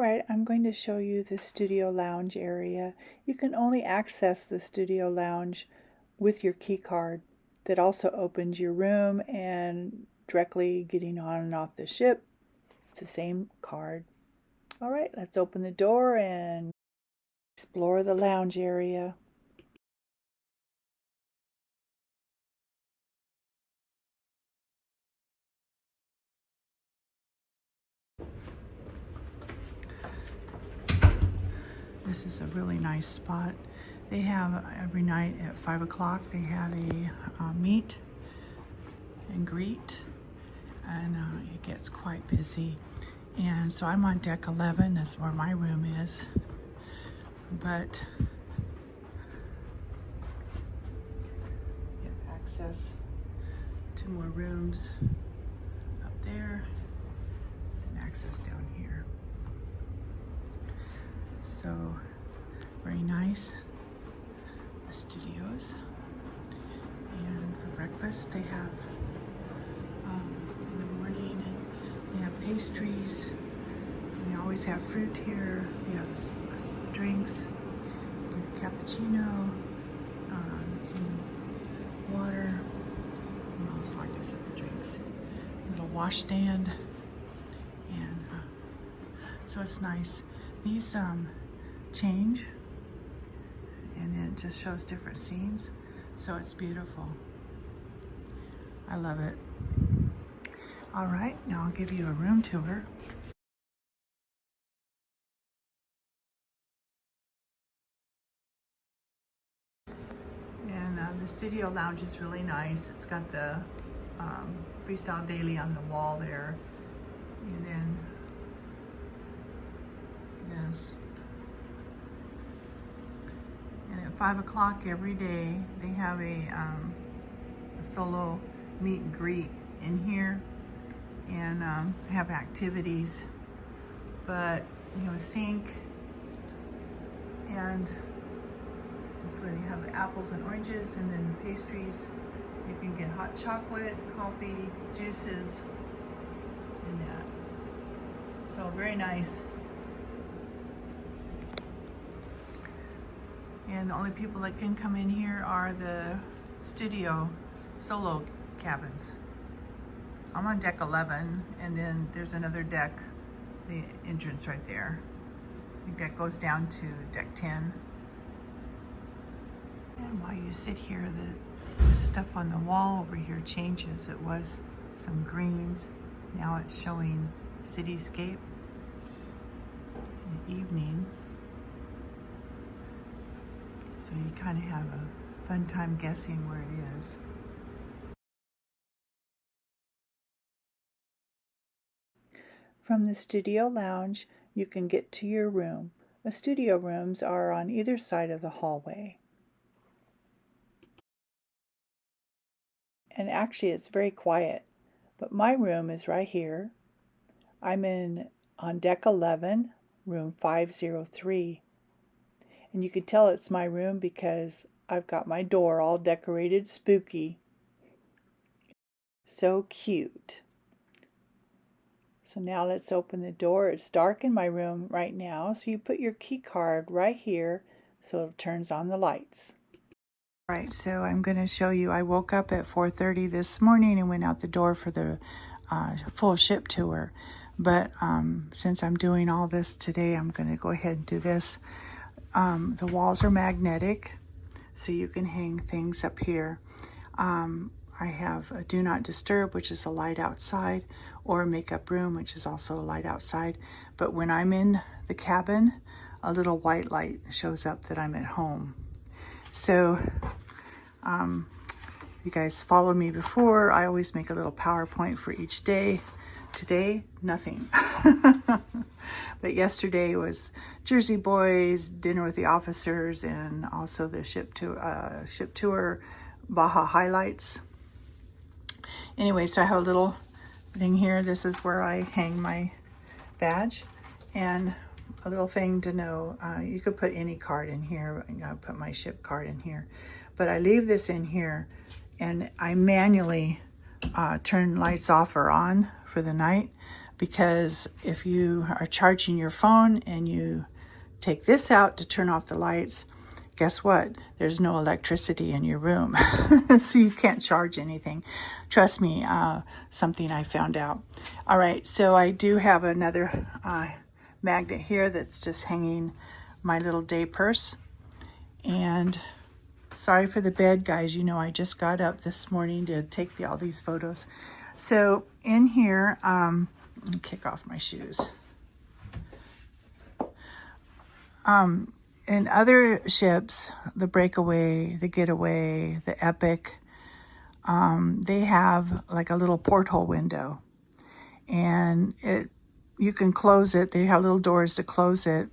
Alright, I'm going to show you the studio lounge area. You can only access the studio lounge with your key card that also opens your room, and directly getting on and off the ship, it's the same card. Alright, let's open the door and explore the lounge area. This is a really nice spot. They have every night at 5 o'clock, they have a meet and greet, and it gets quite busy. And so I'm on deck 11, that's where my room is. But get access to more rooms up there and access down here. So very nice, the studios. And for breakfast they have in the morning they have pastries. We always have fruit here. We have drinks, cappuccino, some water, and also I guess the drinks. Little washstand, and so it's nice. These change, and then it just shows different scenes, so it's beautiful. I love it. All right, now I'll give you a room tour. And the studio lounge is really nice. It's got the Freestyle Daily on the wall there, and then yes. And at 5 o'clock every day, they have a solo meet and greet in here, and have activities. But you know, sink, and that's where you have apples and oranges, and then the pastries. You can get hot chocolate, coffee, juices, and that. So very nice. And the only people that can come in here are the studio solo cabins. I'm on deck 11, and then there's another deck, the entrance right there. I think that goes down to deck 10. And while you sit here, the stuff on the wall over here changes. It was some greens, now it's showing cityscape in the evening. So you kind of have a fun time guessing where it is. From the studio lounge, you can get to your room. The studio rooms are on either side of the hallway. And actually it's very quiet, but my room is right here. I'm on deck 11, room 503. And you can tell it's my room because I've got my door all decorated spooky. So cute. So now let's open the door. It's dark in my room right now, so you put your key card right here so it turns on the lights. All right, so I'm going to show you. I woke up at 4:30 this morning and went out the door for the full ship tour. But since I'm doing all this today, I'm going to go ahead and do this. The walls are magnetic, so you can hang things up here. I have a do not disturb, which is a light outside, or a makeup room, which is also a light outside. But when I'm in the cabin, a little white light shows up that I'm at home. So you guys followed me before. I always make a little PowerPoint for each day. Today, nothing. But yesterday was Jersey Boys, dinner with the officers, and also the ship tour Baja highlights. Anyway, so I have a little thing here. This is where I hang my badge, and a little thing to know. You could put any card in here. I'll put my ship card in here, but I leave this in here, and I manually turn lights off or on for the night. because if you are charging your phone and you take this out to turn off the lights, guess what? There's no electricity in your room, so you can't charge anything. Trust me, something I found out. All right, so I do have another magnet here that's just hanging my little day purse. And sorry for the bed, guys. You know, I just got up this morning to take all these photos. So in here, let me kick off my shoes. In other ships, the Breakaway, the Getaway, the Epic, they have like a little porthole window, and you can close it. They have little doors to close it,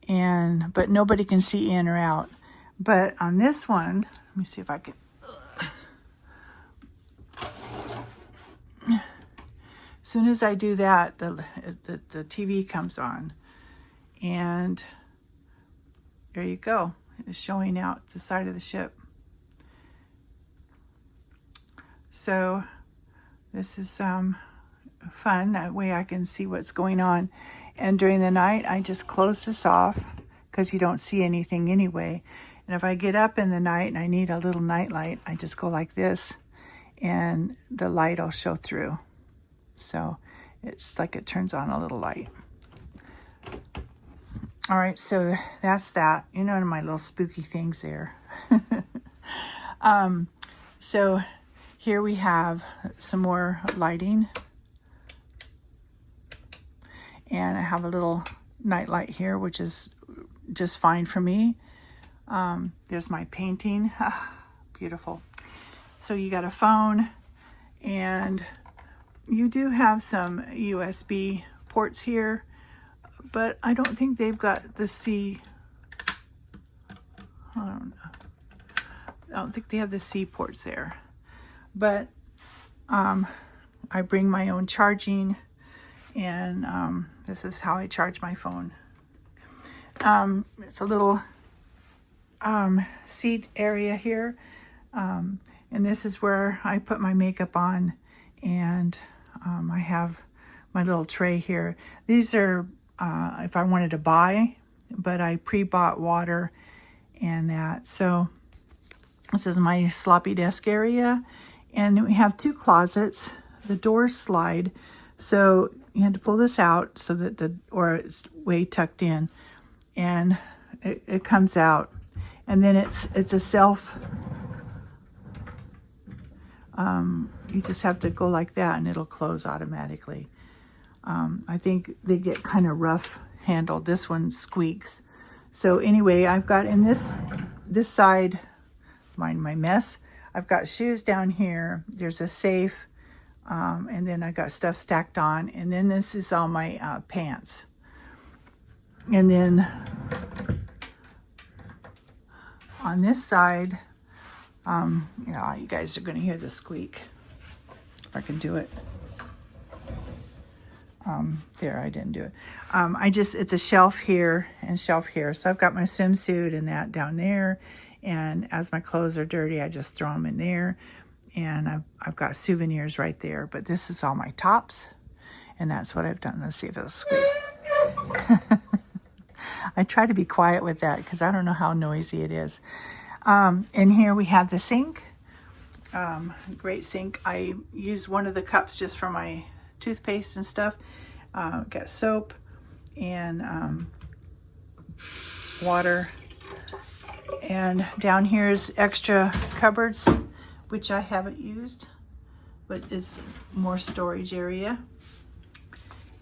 but nobody can see in or out. But on this one, let me see if I can. As soon as I do that, the TV comes on, and there you go. It's showing out the side of the ship. So this is fun. That way I can see what's going on. And during the night, I just close this off because you don't see anything anyway. And if I get up in the night and I need a little night light, I just go like this and the light will show through. So it's like it turns on a little light. All right, so that's that. You know, my little spooky things there. So here we have some more lighting. And I have a little night light here, which is just fine for me. There's my painting. Beautiful. So you got a phone, and you do have some USB ports here, but I don't think they've got the C. I don't think they have the C ports there. But I bring my own charging, and this is how I charge my phone. It's a little seat area here, and this is where I put my makeup on, and I have my little tray here. These are if I wanted to buy, but I pre-bought water and that. So this is my sloppy desk area, and we have two closets. The doors slide, so you had to pull this out so that it's way tucked in, and it comes out, and then it's a self. You just have to go like that, and it'll close automatically. I think they get kind of rough handled. This one squeaks. So anyway, I've got in this side, mind my mess, I've got shoes down here. There's a safe, and then I got stuff stacked on, and then this is all my pants. And then on this side, you guys are going to hear the squeak. If I can do it. There, I didn't do it. It's a shelf here and shelf here. So I've got my swimsuit and that down there. And as my clothes are dirty, I just throw them in there. And I've got souvenirs right there. But this is all my tops. And that's what I've done. Let's see if it'll squeak. I try to be quiet with that because I don't know how noisy it is. And here we have the sink. Great sink. I use one of the cups just for my toothpaste and stuff. Got soap and water. And down here's extra cupboards, which I haven't used, but it's more storage area.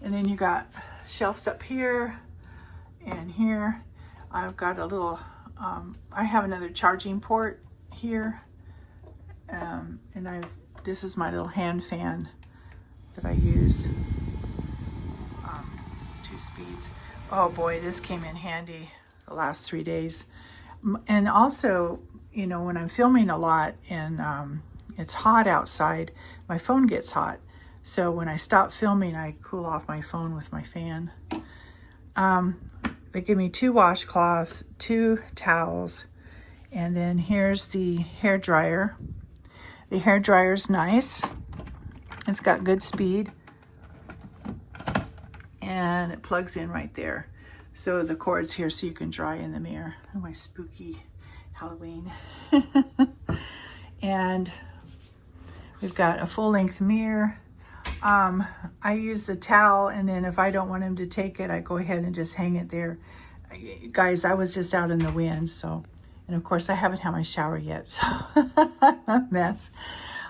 And then you got shelves up here and here. I've got a little, I have another charging port here. And this is my little hand fan that I use. 2 speeds. Oh boy, this came in handy the last 3 days. And also, when I'm filming a lot and it's hot outside, my phone gets hot. So when I stop filming, I cool off my phone with my fan. They give me 2 washcloths, 2 towels, and then here's the hair dryer. The hair dryer's nice. It's got good speed. and it plugs in right there. So the cord's here so you can dry in the mirror. Oh, my spooky Halloween. And we've got a full-length mirror. I use the towel, and then if I don't want him to take it, I go ahead and just hang it there. Guys, I was just out in the wind, so, and of course I haven't had my shower yet, so a mess.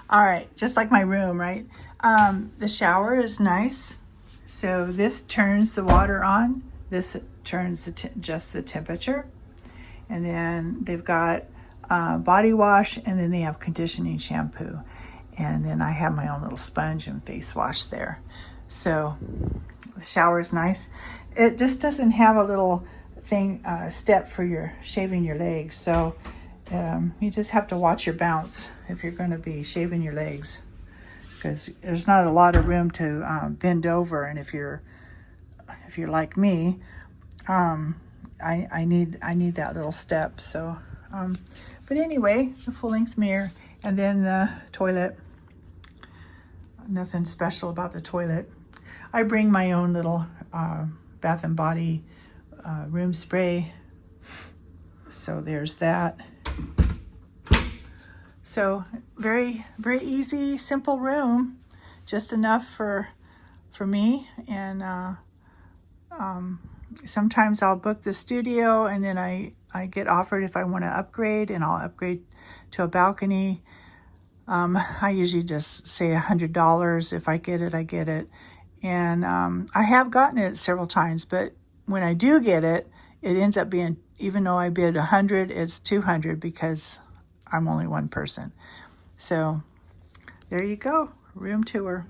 All right, just like my room, right? The shower is nice. So this turns the water on. This turns just the temperature. And then they've got body wash, and then they have conditioning shampoo. And then I have my own little sponge and face wash there. So the shower is nice. It just doesn't have a little thing, step for your shaving your legs. So you just have to watch your bounce if you're going to be shaving your legs, because there's not a lot of room to bend over. And if you're like me, I need that little step. So, but anyway, the full-length mirror, and then the toilet. Nothing special about the toilet. I bring my own little Bath and Body room spray. So there's that. So very, very easy, simple room. Just enough for me. And sometimes I'll book the studio, and then I get offered if I want to upgrade, and I'll upgrade to a balcony. I usually just say $100. If I get it, I get it. And I have gotten it several times, but when I do get it, it ends up being, even though I bid 100, it's 200 because I'm only one person. So there you go, room tour.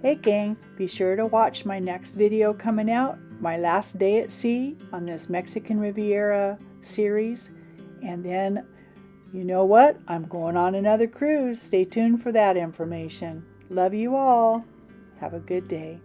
Hey gang, be sure to watch my next video coming out, my last day at sea on this Mexican Riviera series. And then, you know what? I'm going on another cruise. Stay tuned for that information. Love you all. Have a good day.